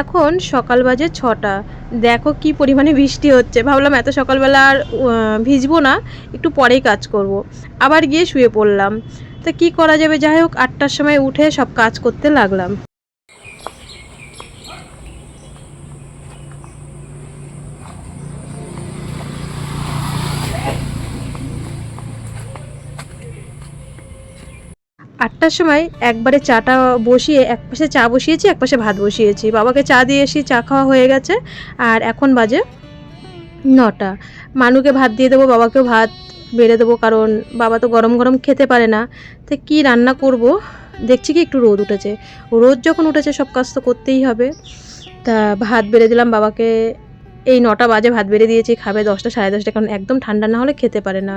এখন সকাল বাজে 6টা। দেখো কি পরিমাণে বৃষ্টি হচ্ছে। ভাবলাম এত সকালবেলা আর ভিজবো না, একটু পরেই কাজ করব। আবার গিয়ে শুয়ে পড়লাম। তা কি করা যাবে, যাই হোক 8টার সময় উঠে সব কাজ করতে লাগলাম। আটটার সময় একবারে চাটা বসিয়ে, একপাশে চা বসিয়েছি, একপাশে ভাত বসিয়েছি। বাবাকে চা দিয়ে এসে চা খাওয়া হয়ে গেছে। আর এখন বাজে 9টা। মানুকে ভাত দিয়ে দেবো, বাবাকেও ভাত বেড়ে দেবো, কারণ বাবা তো গরম গরম খেতে পারে না। তো কী রান্না করব, দেখছি কি একটু রোদ উঠেছে। রোদ যখন উঠেছে সব কাজ তো করতেই হবে। তা ভাত বেড়ে দিলাম বাবাকে। এই 9টা বাজে ভাত বেড়ে দিয়েছি, খাবে 10টা সাড়ে 10টা, কারণ একদম ঠান্ডা না হলে খেতে পারে না।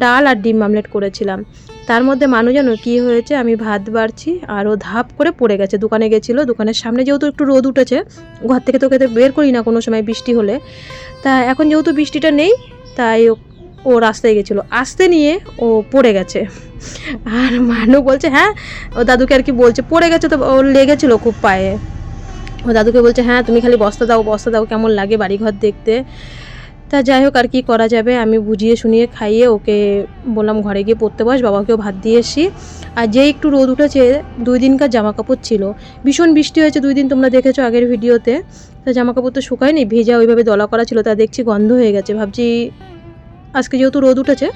ডাল আর ডিম আমলেট করেছিলাম। তার মধ্যে মানু জানো কী হয়েছে, আমি ভাত বাড়ছি আর ও ধাপ করে পড়ে গেছে। দোকানে গেছিলো, দোকানের সামনে যেহেতু একটু রোদ উঠেছে, ঘর থেকে তো খেতে বের করি না কোনো সময় বৃষ্টি হলে। তা এখন যেহেতু বৃষ্টিটা নেই, তাই ও রাস্তায় গেছিলো, আসতে নিয়ে ও পড়ে গেছে। আর মানু বলছে হ্যাঁ, ও দাদুকে আর কি বলছে পড়ে গেছে, তো ওর লেগেছিলো খুব পায়ে। ও দাদুকে বলছে হ্যাঁ তুমি খালি বস্তা দাও, বস্তা দাও, কেমন লাগে বাড়িঘর দেখতে। তা যাই হোক আর কি করা যাবে, আমি বুঝিয়ে শুনিয়ে খাইয়ে ওকে বললাম ঘরে গিয়ে পড়তে বস, বাবাকেও ভাত দিয়ে এসি। আর যে একটু রোদ উঠেছে, 2 দিনকার জামা কাপড় ছিল, ভীষণ বৃষ্টি হয়েছে 2 দিন, তোমরা দেখেছো আগের ভিডিওতে। তা জামা কাপড় তো শুকায়নি, ভেজা ওইভাবে দলা করা ছিল, তা দেখছি গন্ধ হয়ে গেছে। ভাবছি আজকে যেহেতু রোদ উঠেছে,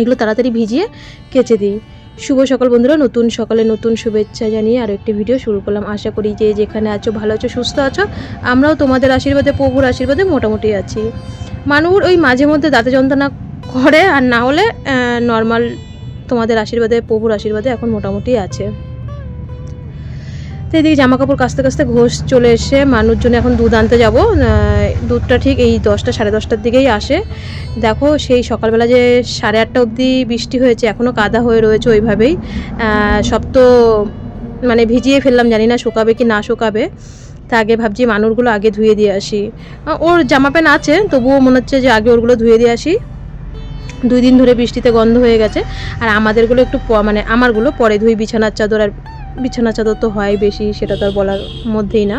এগুলো তাড়াতাড়ি ভিজিয়ে কেচে দিই। শুভ সকাল বন্ধুরা, নতুন সকালে নতুন শুভেচ্ছা জানিয়ে আরও একটি ভিডিও শুরু করলাম। আশা করি যে যেখানে আছো ভালো আছো, সুস্থ আছো। আমরাও তোমাদের আশীর্বাদে, প্রভুর আশীর্বাদে মোটামুটি আছি। মানুষ ওই মাঝে মধ্যে দাঁতে যন্ত্রণা করে, আর না হলে নর্মাল তোমাদের আশীর্বাদে, প্রভুর আশীর্বাদে এখন মোটামুটি আছে। তো এদিকে জামা কাপড় কাচতে কাচতে ঘোষ চলে এসে মানুষ জন্য এখন দুধ আনতে যাব। দুধটা ঠিক এই 10টা সাড়ে 10টার দিকেই আসে। দেখো সেই সকালবেলা যে 8:30 অবধি বৃষ্টি হয়েছে, এখনও কাদা হয়ে রয়েছে ওইভাবেই। সব তো মানে ভিজিয়ে ফেললাম, জানি না শুকাবে কি না শুকাবে। তা আগে ভাবছি মানুরগুলো আগে ধুয়ে দিয়ে আসি। ওর জামা প্যান্ট আছে, তবুও মনে হচ্ছে যে আগে ওরগুলো ধুয়ে দিয়ে আসি। 2 দিন ধরে বৃষ্টিতে গন্ধ হয়ে গেছে। আর আমাদেরগুলো একটু মানে আমারগুলো পরে ধুই, বিছানার চাদর। আর বিছানার চাদর তো হয় বেশি, সেটা তো আর বলার মধ্যেই না।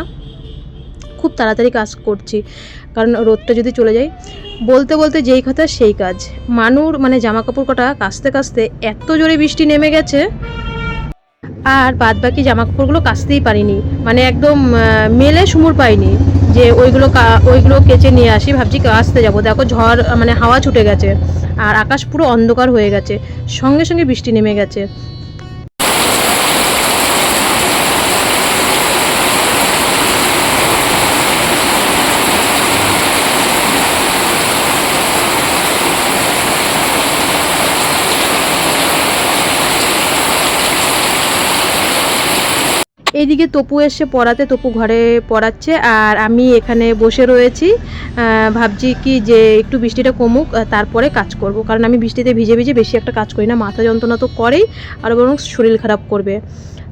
খুব তাড়াতাড়ি কাজ করছি, কারণ রোদটা যদি চলে যায়। বলতে বলতে যেই কথা সেই কাজ। মানুর মানে জামা কাপড় কটা কাচতে কাচতে এত জোরে বৃষ্টি নেমে গেছে, আর বাদ বাকি জামা কাপড়গুলো কাচতেই পারিনি, মানে একদম মেলে সুমুর পাইনি যে ওইগুলো কেচে নিয়ে আসি। ভাবছি কাচতে যাবো, দেখো ঝড় মানে হাওয়া ছুটে গেছে, আর আকাশ পুরো অন্ধকার হয়ে গেছে, সঙ্গে সঙ্গে বৃষ্টি নেমে গেছে। এইদিকে তপু এসে পড়াতে, তপু ঘরে পড়াচ্ছে আর আমি এখানে বসে রয়েছি। ভাবছি কি যে একটু বৃষ্টিটা কমুক, তারপরে কাজ করব, কারণ আমি বৃষ্টিতে ভিজে ভিজে বেশি একটা কাজ করি না, মাথা যন্ত্রণা তো করেই, আর বরং শরীর খারাপ করবে।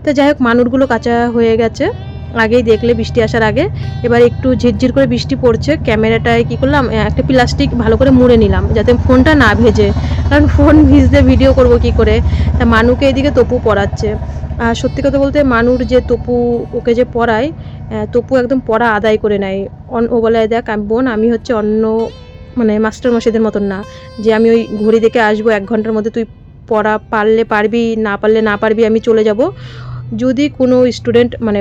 তো যাই হোক মানুরগুলো কাঁচা হয়ে গেছে আগেই দেখলে, বৃষ্টি আসার আগে। এবার একটু ঝিরঝির করে বৃষ্টি পড়ছে, ক্যামেরাটায় কী করলাম, একটা প্লাস্টিক ভালো করে মুড়ে নিলাম যাতে ফোনটা না ভেজে, কারণ ফোন ভিজতে ভিডিও করব কি করে। তা মানুকে এদিকে তপু পড়াচ্ছে। আর সত্যি কথা বলতে মানুর যে তপু ওকে যে পড়ায়, তপু একদম পড়া আদায় করে নেয়। ও বলে দেখ বোন, আমি হচ্ছে অন্য মানে মাস্টার মশাইদের মতন না, যে আমি ওই ঘড়ি দেখে আসবো 1 ঘন্টার মধ্যে তুই পড়া পারলে পারবি, না পারলে না পারবি, আমি চলে যাব। যদি কোনো স্টুডেন্ট মানে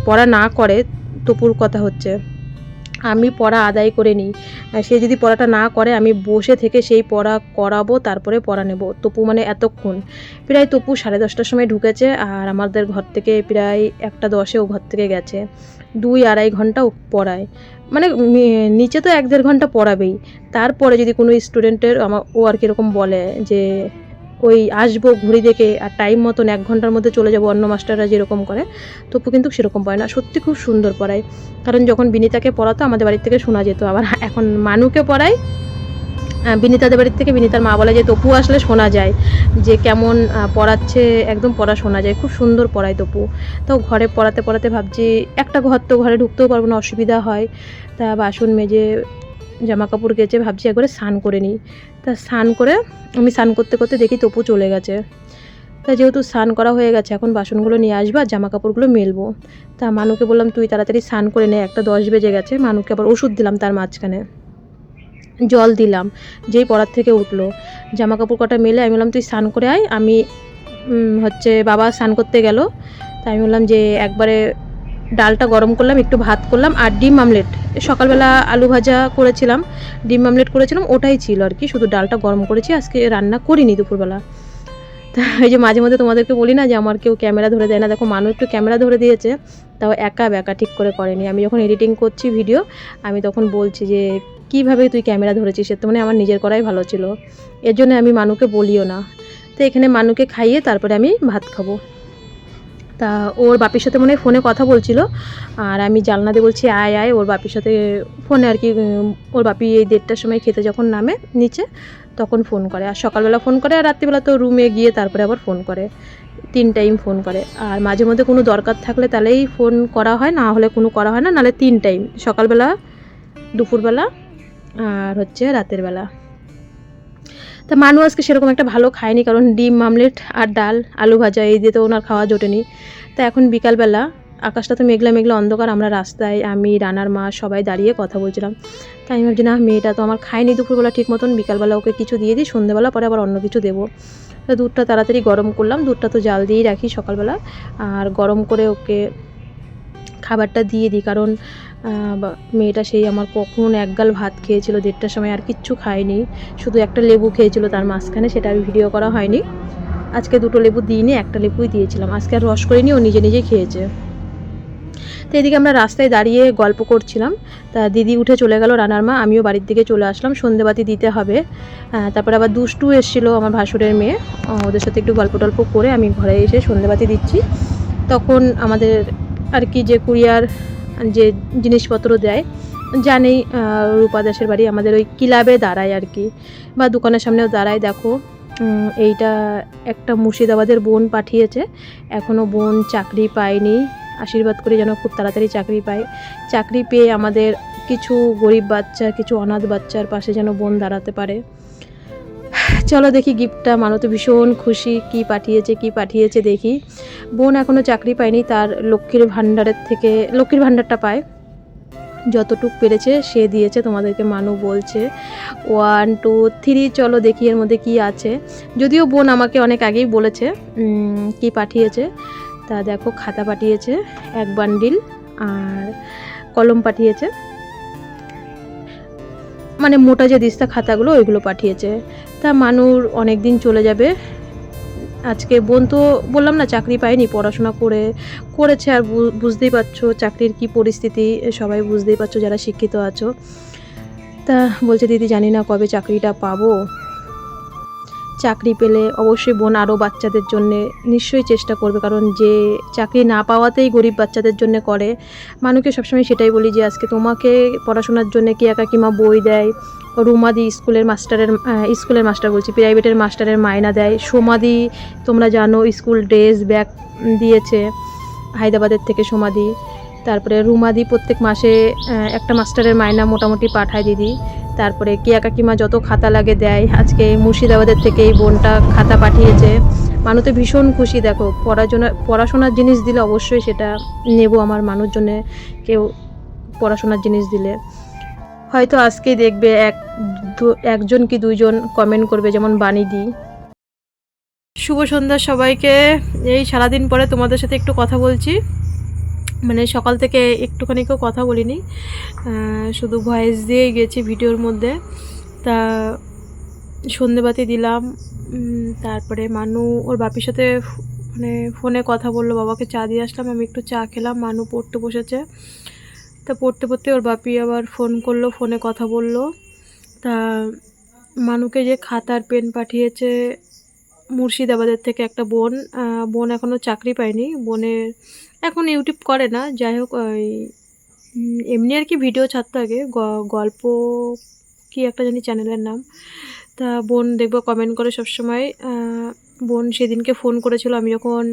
পড়া না করে, তপুর কথা হচ্ছে, আমি পড়া আদায় করে নিই। সে যদি পড়াটা না করে, আমি বসে থেকে সেই পড়া করাবো, তারপরে পড়া নেব। তপু মানে এতক্ষণ প্রায় তপু 10:30টার সময় ঢুকেছে, আর আমাদের ঘর থেকে প্রায় 1:10 ও ঘর থেকে গেছে। 2-2.5 ঘন্টা ও পড়ায়, মানে নিচে তো 1-1.5 ঘন্টা পড়াবেই। তারপরে যদি কোনো স্টুডেন্টের ও আর কীরকম বলে যে ওই আসবো ঘুরি দেখে আর টাইম মতন 1 ঘন্টার মধ্যে চলে যাব, অন্য মাস্টাররা যেরকম করে, তপু কিন্তু সেরকম পড়ায় না। সত্যি খুব সুন্দর পড়ায়, কারণ যখন বিনিতাকে পড়াতো আমাদের বাড়ির থেকে শোনা যেত, আবার এখন মানুকে পড়ায় বিনিতাদের বাড়ির থেকে। বিনিতার মা বলে যে তপু আসলে শোনা যায় যে কেমন পড়াচ্ছে, একদম পড়া শোনা যায়, খুব সুন্দর পড়ায় তপু। তো ঘরে পড়াতে পড়াতে ভাবছি একটা ঘর তো, ঘরে ঢুকতেও পারবো না, অসুবিধা হয়। তা বাসন মেজে জামা কাপড় কেচে ভাবছি একবারে স্নান করে নিই। তা স্নান করে আমি স্নান করতে করতে দেখি তপু চলে গেছে। তা তা যেহেতু স্নান করা হয়ে গেছে, এখন বাসনগুলো নিয়ে আসবো আর জামা কাপড়গুলো মেলবো। তা মানুকে বললাম তুই তাড়াতাড়ি স্নান করে নে, 1:10 বেজে গেছে। মানুকে আবার ওষুধ দিলাম, তার মাঝখানে জল দিলাম, যেই পড়ার থেকে উঠলো। জামা কাপড় কটা মেলে আমি বললাম তুই স্নান করে আয়, আমি বাবা স্নান করতে গেল। তাই আমি বললাম যে একবারে ডালটা গরম করলাম, একটু ভাত করলাম আর ডিম আমলেট, সকালবেলা আলু ভাজা করেছিলাম, ডিম আমলেট করেছিলাম, ওটাই ছিল আর কি, শুধু ডালটা গরম করেছি, আজকে রান্না করিনি দুপুরবেলা। তা এই যে মাঝে মধ্যে তোমাদেরকে বলি না যে আমার কেউ ক্যামেরা ধরে দেয় না, দেখো মানুষ একটু ক্যামেরা ধরে দিয়েছে, তাও একা বেকা ঠিক করে করেনি। আমি যখন এডিটিং করছি ভিডিও, আমি তখন বলছি যে কীভাবে তুই ক্যামেরা ধরেছিস, সে তো মানে আমার নিজের করাই ভালো ছিল, এর জন্য আমি মানুকে বলিও না। তো এখানে মানুকে খাইয়ে তারপরে আমি ভাত খাবো। তা ওর বাপির সাথে মনে হয় ফোনে কথা বলছিল, আর আমি জানলা দিয়ে বলছি আয় আয়, ওর বাপির সাথে ফোনে আর কি। ওর বাপি এই 1:30টার সময় খেতে যখন নামে নিচে, তখন ফোন করে, আর সকালবেলা ফোন করে, আর রাত্রিবেলা তো রুমে গিয়ে তারপরে আবার ফোন করে, 3 টাইম ফোন করে। আর মাঝে মধ্যে কোনো দরকার থাকলে তাহলেই ফোন করা হয়, না হলে কোনো করা হয় না, নাহলে 3 টাইম, সকালবেলা, দুপুরবেলা আর রাতের বেলা। তা মানু আজকে সেরকম একটা ভালো খায়নি, কারণ ডিম আমলেট আর ডাল আলু ভাজা এই দিয়ে তো ওনার খাওয়া জোটেনি। তা এখন বিকালবেলা, আকাশটা তো মেঘলা মেঘলা অন্ধকার, আমরা রাস্তায়, আমি রানার মা সবাই দাঁড়িয়ে কথা বলছিলাম। তাই আমি ভাবছি না, মেয়েটা তো আমার খায়নি দুপুরবেলা ঠিক মতন, বিকালবেলা ওকে কিছু দিয়ে দিই, সন্ধ্যেবেলা পরে আবার অন্য কিছু দেবো। তো দুধটা তাড়াতাড়ি গরম করলাম, দুধটা তো জাল দিয়েই রাখি সকালবেলা, আর গরম করে ওকে খাবারটা দিয়ে দিই, কারণ মেয়েটা সেই আমার কখন একগাল ভাত খেয়েছিল 1:30টার সময়, আর কিচ্ছু খায়নি, শুধু একটা লেবু খেয়েছিল তার মাঝখানে, সেটা আর ভিডিও করা হয়নি। আজকে 2টো লেবু দিইনি, একটা লেবুই দিয়েছিলাম, আজকে আর রস করিনি, ও নিজে নিজে খেয়েছে। তো এদিকে আমরা রাস্তায় দাঁড়িয়ে গল্প করছিলাম, তা দিদি উঠে চলে গেল রানার মা, আমিও বাড়ির দিকে চলে আসলাম, সন্ধেবাতি দিতে হবে। তারপরে আবার দুষ্টু এসেছিলো আমার ভাসুরের মেয়ে, ওদের সাথে একটু গল্প টল্প করে আমি ঘরে এসে সন্ধেবাতি দিচ্ছি। তখন আমাদের আর কি যে কুরিয়ার যে জিনিসপত্র দেয়, জানেই রূপা দাসের বাড়ি আমাদের ওই ক্লাবে দাঁড়ায় আর কি, বা দোকানের সামনেও দাঁড়ায়। দেখো এইটা একটা মুর্শিদাবাদের বোন পাঠিয়েছে, এখনও বোন চাকরি পায়নি, আশীর্বাদ করি যেন খুব তাড়াতাড়ি চাকরি পায়, চাকরি পেয়ে আমাদের কিছু গরিব বাচ্চা, কিছু অনাথ বাচ্চার পাশে যেন বোন দাঁড়াতে পারে। চলো দেখি গিফটটা, মানু তো ভীষণ খুশি, কি পাঠিয়েছে দেখি। বোন এখনও চাকরি পায়নি, তার লক্ষ্মীর ভাণ্ডারটা পায়, যতটুক পেরেছে সে দিয়েছে, তোমাদেরকে মানু বলছে 1 2 3, চলো দেখি এর মধ্যে কি আছে। যদিও বোন আমাকে অনেক আগেই বলেছে কি পাঠিয়েছে। তা দেখো খাতা পাঠিয়েছে 1 বান্ডিল, আর কলম পাঠিয়েছে, মানে মোটা যে দিস্তা খাতাগুলো ওইগুলো পাঠিয়েছে। তা মানুর অনেক দিন চলে যাবে। আজকে বোন তো বললাম না চাকরি পায়নি, পড়াশোনা করেছে, আর বুঝতেই পারছো চাকরির কি পরিস্থিতি, সবাই বুঝতেই পারছো যারা শিক্ষিত আছো। তা বলছে দিদি জানি না কবে চাকরিটা পাবো, চাকরি পেলে অবশ্যই বোন আরও বাচ্চাদের জন্য নিশ্চয়ই চেষ্টা করবে, কারণ যে চাকরি না পাওয়াতেই গরিব বাচ্চাদের জন্য করে। মানুষকে সবসময় সেটাই বলি যে আজকে তোমাকে পড়াশোনার জন্য কি কাকিমা বই দেয়, রুমাদি স্কুলের মাস্টার বলছি, প্রাইভেটের মাস্টারের মায়না দেয়, সোমাদি তোমরা জানো স্কুল ড্রেস ব্যাগ দিয়েছে হায়দ্রাবাদের থেকে সোমাদি, তারপরে রুমাদি প্রত্যেক মাসে একটা মাস্টারের মায়না মোটামুটি পাঠায় দিদি, তারপরে কিয়া কাকিমা যত খাতা লাগে দেয়, আজকে মুর্শিদাবাদের থেকে এই বোনটা খাতা পাঠিয়েছে। মানুষ তো ভীষণ খুশি, দেখো পড়াশোনার জিনিস দিলে অবশ্যই সেটা নেব, আমার মানুষের জন্য কেউ পড়াশোনার জিনিস দিলে। হয়তো আজকেই দেখবে একজন কি 2জন কমেন্ট করবে, যেমন বাণী দি। শুভ সন্ধ্যা সবাইকে, এই সারাদিন পরে তোমাদের সাথে একটু কথা বলছি, মানে সকাল থেকে একটুখানিকেও কথা বলিনি, শুধু ভয়েস দিয়েই গেছি ভিডিওর মধ্যে। তা সন্ধেবাতি দিলাম, তারপরে মানু ওর বাপির সাথে মানে ফোনে কথা বললো, বাবাকে চা দিয়ে আসলাম, আমি একটু চা খেলাম, মানু পড়তে বসেছে। তা পড়তে পড়তে ওর বাপি আবার ফোন করলো, ফোনে কথা বললো। তা মানুকে যে খাতার পেন পাঠিয়েছে মুর্শিদাবাদের থেকে একটা বোন এখনও চাকরি পায়নি, বোনের এখন ইউটিউব করে না, যাই হোক ওই এমনি আর কি ভিডিও ছাড়তে আগে গল্প কি একটা জানি চ্যানেলের নাম। তা বোন দেখবো কমেন্ট করে সবসময়। বোন সেদিনকে ফোন করেছিল, আমি যখন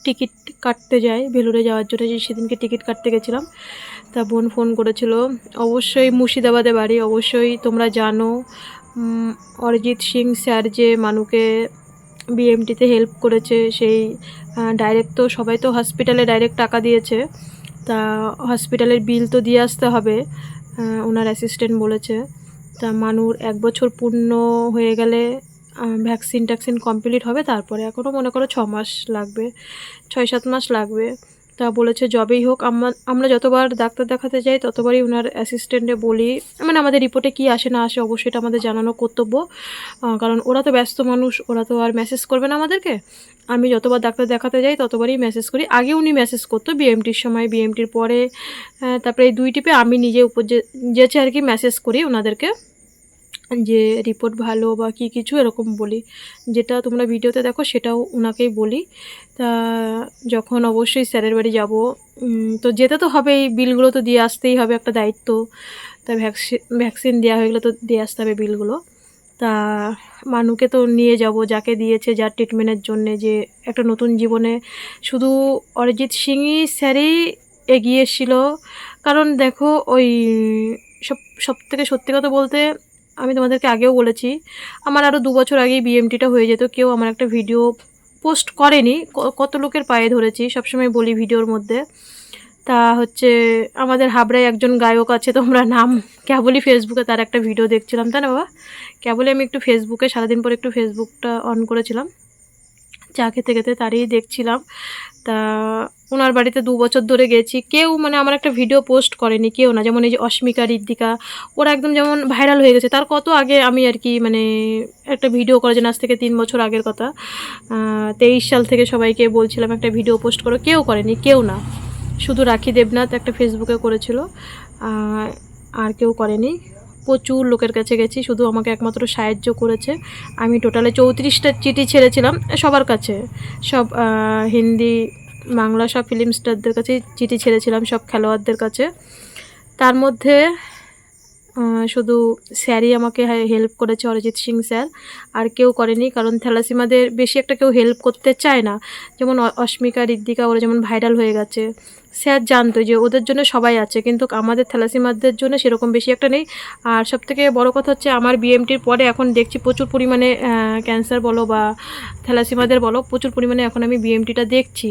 টিকিট কাটতে যাই ভেলোরে যাওয়ার জন্য, সেদিনকে টিকিট কাটতে গেছিলাম, তা বোন ফোন করেছিল। অবশ্যই মুর্শিদাবাদে বাড়ি, অবশ্যই তোমরা জানো অরিজিৎ সিং স্যার যে মানুকে বিএমটিতে হেল্প করেছে, সেই ডাইরেক্ট তো সবাই তো হসপিটালে ডাইরেক্ট টাকা দিয়েছে, তা হসপিটালের বিল তো দিয়ে আসতে হবে, ওনার অ্যাসিস্ট্যান্ট বলেছে। তা মানুর 1 বছর পূর্ণ হয়ে গেলে ভ্যাকসিন ট্যাকসিন কমপ্লিট হবে, তারপরে এখনও মনে করো 6 মাস লাগবে, 6-7 মাস লাগবে। তা বলেছে যবেই হোক আমরা যতবার ডাক্তার দেখাতে যাই ততবারই ওনার অ্যাসিস্ট্যান্টে বলি, মানে আমাদের রিপোর্টে কি আসে না আসে অবশ্যই এটা আমাদের জানানো কর্তব্য, কারণ ওরা তো ব্যস্ত মানুষ, ওরা তো আর মেসেজ করবে না আমাদেরকে। আমি যতবার ডাক্তার দেখাতে যাই ততবারই মেসেজ করি। আগে উনি মেসেজ করতো বিএমটির সময়, বিএমটির পরে তারপরে এই 2 টিপে আমি নিজে উপর যেচে আর কি মেসেজ করি ওনাদেরকে, যে রিপোর্ট ভালো বা কী কিছু এরকম বলি, যেটা তোমরা ভিডিওতে দেখো সেটাও ওনাকেই বলি। তা যখন অবশ্যই স্যারের বাড়ি যাব, তো যেতে তো হবেই, বিলগুলো তো দিয়ে আসতেই হবে, একটা দায়িত্ব। তা ভ্যাকসিন দেওয়া হয়ে গেলে তো দিয়ে আসতে হবে বিলগুলো। তা মানুকে তো নিয়ে যাব, যাকে দিয়েছে যার ট্রিটমেন্টের জন্যে, যে একটা নতুন জীবনে শুধু অরিজিৎ সিংই স্যারই এগিয়ে এসেছিলো। কারণ দেখো ওই সব থেকে সত্যি কথা বলতে, আমি তোমাদেরকে আগেও বলেছি, আমার আরও 2 বছর আগেই বিএমটিটা হয়ে যেত, কেউ আমার একটা ভিডিও পোস্ট করেনি, কত লোকের পায়ে ধরেছি, সবসময় বলি ভিডিওর মধ্যে। তা হচ্ছে আমাদের হাবড়ায় একজন গায়ক আছে, তোমরা নাম কেবলই ফেসবুকে তার একটা ভিডিও দেখছিলাম, তাই না বাবা? কেবলই আমি একটু ফেসবুকে সারাদিন পরে একটু ফেসবুকটা অন করেছিলাম, চা খেতে খেতে তারই দেখছিলাম। তা ওনার বাড়িতে 2 বছর ধরে গেছি, কেউ মানে আমার একটা ভিডিও পোস্ট করেনি, কেউ না। যেমন এই যে অস্মিকা, ঋদ্ধিকা, ওরা একদম যেমন ভাইরাল হয়ে গেছে, তার কত আগে আমি আর কি মানে একটা ভিডিও করেছেন, আজ থেকে 3 বছর আগের কথা, 23 সাল থেকে সবাইকে বলছিলাম একটা ভিডিও পোস্ট করো, কেউ করেনি, কেউ না। শুধু রাখি দেবনাথ একটা ফেসবুকে করেছিল, আর কেউ করেনি। প্রচুর লোকের কাছে গেছি, শুধু আমাকে একমাত্র সাহায্য করেছে। আমি টোটালে 34টা চিঠি ছেড়েছিলাম সবার কাছে, সব হিন্দি বাংলা সব ফিল্ম স্টারদের কাছেই চিঠি ছেড়েছিলাম, সব খেলোয়াড়দের কাছে। তার মধ্যে শুধু স্যারই আমাকে হেল্প করেছে, অরিজিৎ সিং স্যার, আর কেউ করেনি। কারণ থ্যালাসিমাদের বেশি একটা কেউ হেল্প করতে চায় না। যেমন অস্মিকা, ঋদ্ধিকা, ওরা যেমন ভাইরাল হয়ে গেছে, স্যার জানতো যে ওদের জন্য সবাই আছে, কিন্তু আমাদের থ্যালাসিমাদের জন্য সেরকম বেশি একটা নেই। আর সবথেকে বড় কথা হচ্ছে, আমার বিএমটির পরে এখন দেখছি প্রচুর পরিমাণে ক্যান্সার বলো বা থ্যালাসিমাদের বলো, প্রচুর পরিমাণে এখন আমি বিএমটিটা দেখছি।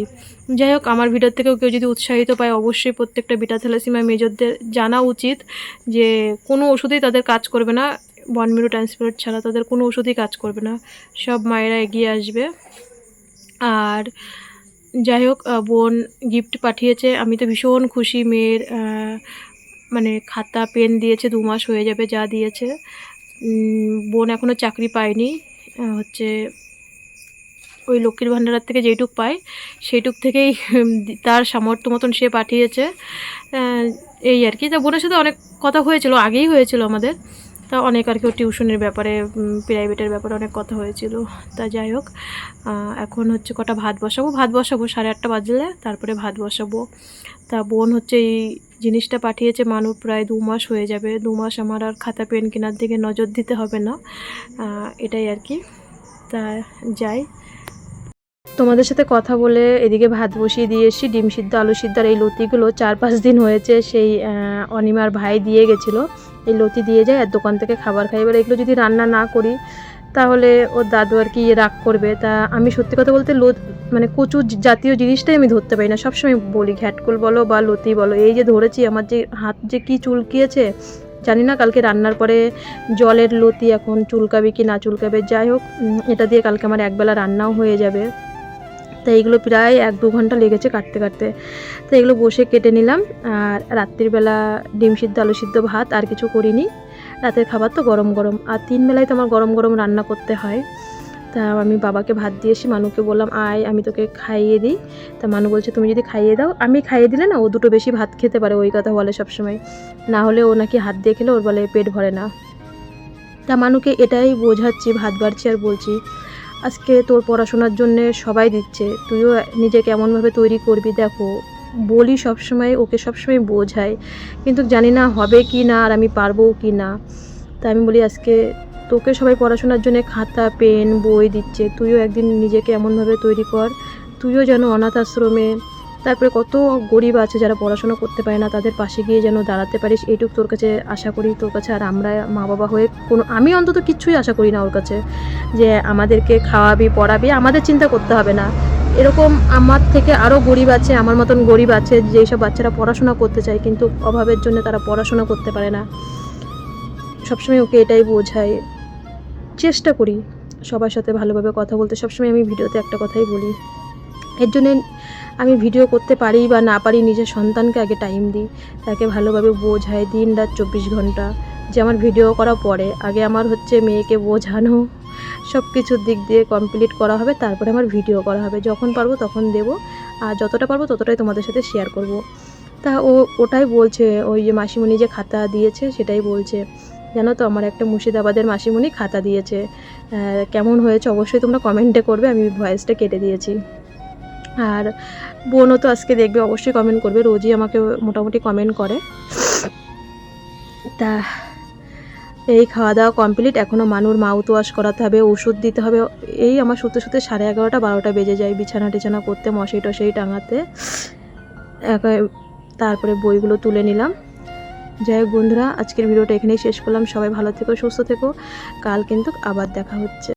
যাই হোক, আমার ভিডিওর থেকেও কেউ যদি উৎসাহিত পায়, অবশ্যই প্রত্যেকটা বিটা থ্যালাসিমা মেজরদের জানা উচিত যে কোনো ওষুধেই তাদের কাজ করবে না, বন মেরু ট্রান্সপ্লান্ট ছাড়া তাদের কোনো ওষুধই কাজ করবে না, সব মায়েরা এগিয়ে আসবে। আর যাই হোক, বোন গিফট পাঠিয়েছে, আমি তো ভীষণ খুশি। মেয়ের মানে খাতা পেন দিয়েছে, 2 মাস হয়ে যাবে যা দিয়েছে। বোন এখনও চাকরি পায়নি, হচ্ছে ওই লক্ষ্মীর ভাণ্ডার থেকে যেইটুক পায় সেইটুক থেকেই তার সামর্থ্য মতন সে পাঠিয়েছে, এই আর কি। তা বোনের সাথে অনেক কথা হয়েছিল, আগেই হয়েছিল আমাদের, তা অনেক আর কি টিউশনের ব্যাপারে, প্রাইভেটের ব্যাপারে অনেক কথা হয়েছিল। তা যাই হোক, এখন হচ্ছে কটা ভাত বসাবো 8:30 বাজলে, তারপরে ভাত বসাবো। তা বোন হচ্ছে এই জিনিসটা পাঠিয়েছে, মানুষ প্রায় 2 মাস হয়ে যাবে, 2 মাস আমার আর খাতা পেন কেনার দিকে নজর দিতে হবে না, এটাই আর কি। তা যাই, তোমাদের সাথে কথা বলে এদিকে ভাত বসিয়ে দিয়ে এসেছি, ডিম সিদ্ধ, আলু সিদ্ধ। আর এই লতিগুলো 4-5 দিন হয়েছে, সেই অনিমার ভাই দিয়ে গেছিলো, এই লতি দিয়ে যায় আর দোকান থেকে খাবার খাই। এবার এগুলো যদি রান্না না করি তাহলে ওর দাদু আর কি রাগ করবে। তা আমি সত্যি কথা বলতে মানে কচু জাতীয় জিনিসটাই আমি ধরতে পারি না, সবসময় বলি ঘ্যাটকল বলো বা লতি বলো, এই যে ধরেছি আমার যে হাত যে কী চুলকিয়েছে জানি না, কালকে রান্নার পরে জলের লতি এখন চুলকাবে কি না চুলকাবে। যাই হোক, এটা দিয়ে কালকে আমার একবেলা রান্নাও হয়ে যাবে। তাই এগুলো প্রায় 1-2 ঘন্টা লেগেছে কাটতে কাটতে। তো এগুলো বসে কেটে নিলাম। আর রাত্রিবেলা ডিম সিদ্ধ, আলু সিদ্ধ, ভাত, আর কিছু করিনি। রাতের খাবার তো গরম গরম, আর 3 বেলায় তো আমার গরম গরম রান্না করতে হয়। তা আমি বাবাকে ভাত দিয়েছি, মানুকে বললাম আয় আমি তোকে খাইয়ে দিই। তা মানু বলছে তুমি যদি খাইয়ে দাও, আমি খাইয়ে দিলে না ও 2টো বেশি ভাত খেতে পারে, ওই কথা বলে সবসময়। না হলে ও নাকি হাত দিয়ে খেলে ওর বলে পেট ভরে না। তা মানুকে এটাই বোঝাচ্ছি, ভাত বাড়ছি আর বলছি আজকে তোর পড়াশোনার জন্যে সবাই দিচ্ছে, তুইও নিজেকে এমনভাবে তৈরি করবি। দেখো বলি সবসময়, ওকে সবসময় বোঝাই, কিন্তু জানি না হবে কি না আর আমি পারবো কি না। তা আমি বলি আজকে তোকে সবাই পড়াশোনার জন্য খাতা পেন বই দিচ্ছে, তুইও একদিন নিজেকে এমনভাবে তৈরি কর, তুইও যেন অনাথ আশ্রমে তারপরে কত গরিব আছে যারা পড়াশোনা করতে পারে না, তাদের পাশে গিয়ে যেন দাঁড়াতে পারিস এইটুকু তোর কাছে আশা করি তোর কাছে। আর আমরা মা বাবা হয়ে আমি অন্তত কিচ্ছুই আশা করি না ওর কাছে, যে আমাদেরকে খাওয়াবি পড়াবি, আমাদের চিন্তা করতে হবে না। এরকম আমার থেকে আরও গরিব আছে, আমার মতন গরিব আছে, যেই সব বাচ্চারা পড়াশোনা করতে চায় কিন্তু অভাবের জন্য তারা পড়াশোনা করতে পারে না। সবসময় ওকে এটাই বোঝাই, চেষ্টা করি সবার সাথে ভালোভাবে কথা বলতে। সবসময় আমি ভিডিওতে একটা কথাই বলি, এর জন্যে আমি ভিডিও করতে পারি বা না পারি, নিজের সন্তানকে আগে টাইম দিই, তাকে ভালোভাবে বোঝাই দিন রাত 24 ঘন্টা, যে আমার ভিডিও করা পরে, আগে আমার হচ্ছে মেয়েকে বোঝানো, সব কিছুর দিক দিয়ে কমপ্লিট করা হবে, তারপরে আমার ভিডিও করা হবে। যখন পারবো তখন দেব, আর যতটা পারবো ততটাই তোমাদের সাথে শেয়ার করব। তা ওটাই বলছে, ওই যে মাসিমণি যে খাতা দিয়েছে সেটাই বলছে, জানো তো আমার একটা মুর্শিদাবাদের মাসিমণি খাতা দিয়েছে, কেমন হয়েছে অবশ্যই তোমরা কমেন্টে করবে, আমি ভয়েসটা কেটে দিয়েছি। আর বোনও তো আজকে দেখবে, অবশ্যই কমেন্ট করবে, রোজই আমাকে মোটামুটি কমেন্ট করে। তা এই খাওয়া দাওয়া কমপ্লিট, এখনও মানুর মাউথ ওয়াশ করাতে হবে, ওষুধ দিতে হবে। এই আমার শুতে 11:30 12টা বেজে যায়, বিছানা টিছানা করতে, মশাই টশাই টাঙাতে। তারপরে বইগুলো তুলে নিলাম। যাই হোক বন্ধুরা, আজকের ভিডিওটা এখানেই শেষ করলাম। সবাই ভালো থেকো, সুস্থ থেকো, কাল কিন্তু আবার দেখা হচ্ছে।